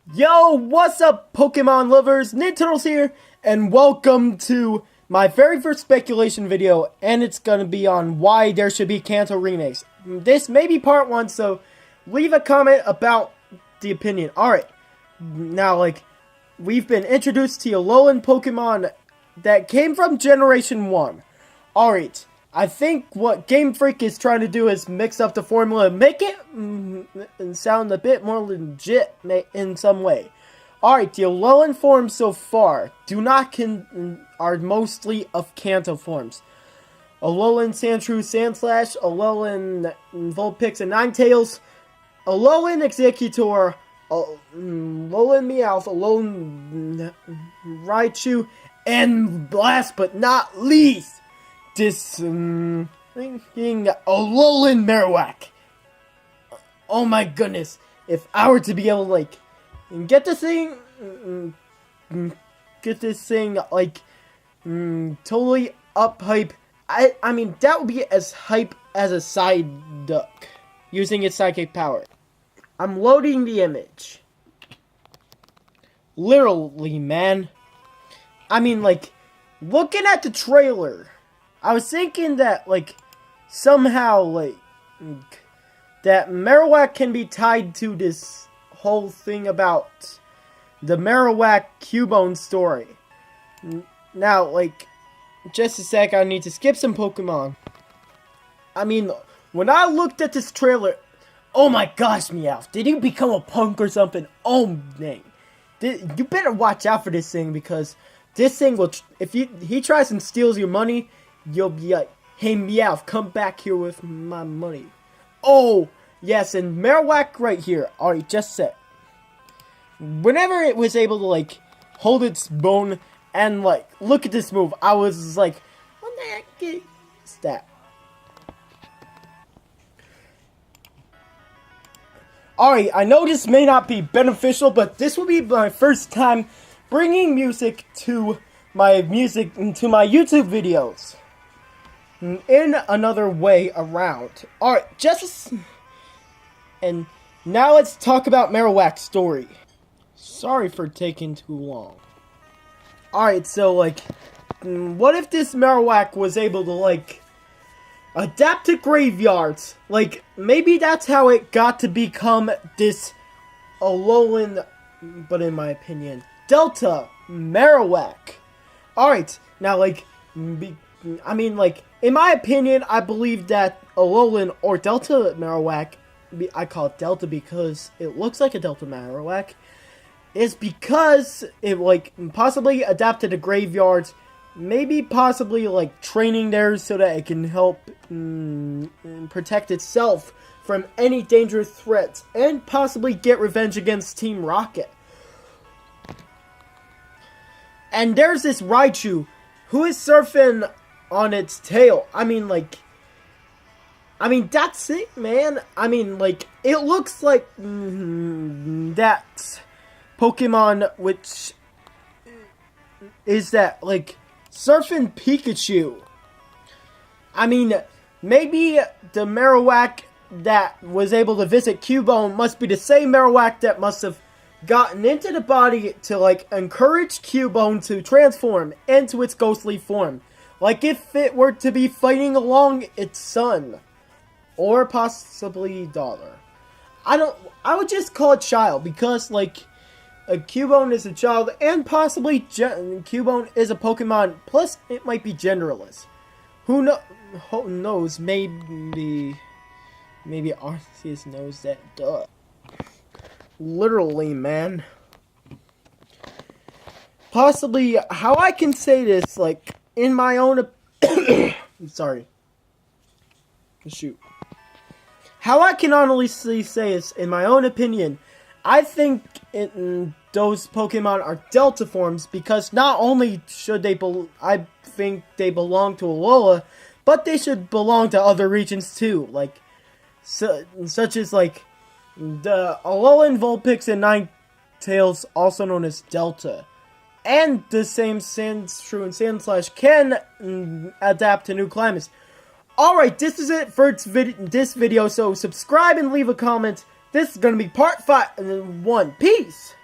Yo, what's up, Pokemon lovers? Nintendo's here, and welcome to my very first speculation video, and it's gonna be on why there should be Kanto remakes. This may be part 1, so leave a comment about the opinion. Alright, now, we've been introduced to Alolan Pokemon that came from Generation 1. Alright, I think what Game Freak is trying to do is mix up the formula and make it sound a bit more legit in some way. Alright, the Alolan forms so far are mostly of Kanto forms. Alolan Sandshrew, Sandslash, Alolan Vulpix and Ninetales, Alolan Executor, Alolan Meowth, Alolan Raichu, and last but not least, this Alolan Marowak. Oh my goodness! If I were to be able to get this thing, totally up hype. I mean that would be as hype as a Psyduck using its psychic power. I'm loading the image. Literally, man. I mean, looking at the trailer, I was thinking that, somehow, that Marowak can be tied to this whole thing about the Marowak Cubone story. Now, just a sec, I need to skip some Pokemon. I mean, when I looked at this trailer, oh my gosh, Meowth, did you become a punk or something? Oh, dang. You better watch out for this thing, because this thing will, if he tries and steals your money, you'll be like, hey Meowth, come back here with my money. Oh, yes, and Marowak right here. Alright, just set. Whenever it was able to, hold its bone and, look at this move, I was like, what the heck is that? Alright, I know this may not be beneficial, but this will be my first time bringing music to my YouTube videos in another way around. Alright, and now let's talk about Marowak's story. Sorry for taking too long. Alright, so what if this Marowak was able to adapt to graveyards? Maybe that's how it got to become this Alolan, but in my opinion, Delta Marowak. Alright, now in my opinion, I believe that Alolan or Delta Marowak, I call it Delta because it looks like a Delta Marowak, is because it possibly adapted to graveyards, maybe possibly training there so that it can help protect itself from any dangerous threats, and possibly get revenge against Team Rocket. And there's this Raichu who is surfing on its tail. I mean, that's it, man. I mean, it looks like that Pokemon, which is that, surfing Pikachu. I mean, maybe the Marowak that was able to visit Cubone must be the same Marowak that must have gotten into the body to, encourage Cubone to transform into its ghostly form. If it were to be fighting along its son. Or possibly daughter. I would just call it child, because, a Cubone is a child, and possibly Cubone is a Pokemon, plus it might be genderless. Who knows, maybe Arceus knows that, duh. Literally, man. Possibly, how I can say this, in my own sorry. Shoot. How I can honestly say this, in my own opinion, I think those Pokemon are Delta forms, because not only should I think they belong to Alola, but they should belong to other regions too, such as the Alolan Vulpix and Ninetales, also known as Delta. And the same Sandshrew and Sandslash can adapt to new climates. Alright, this is it for this video, so subscribe and leave a comment. This is going to be part 1. Peace!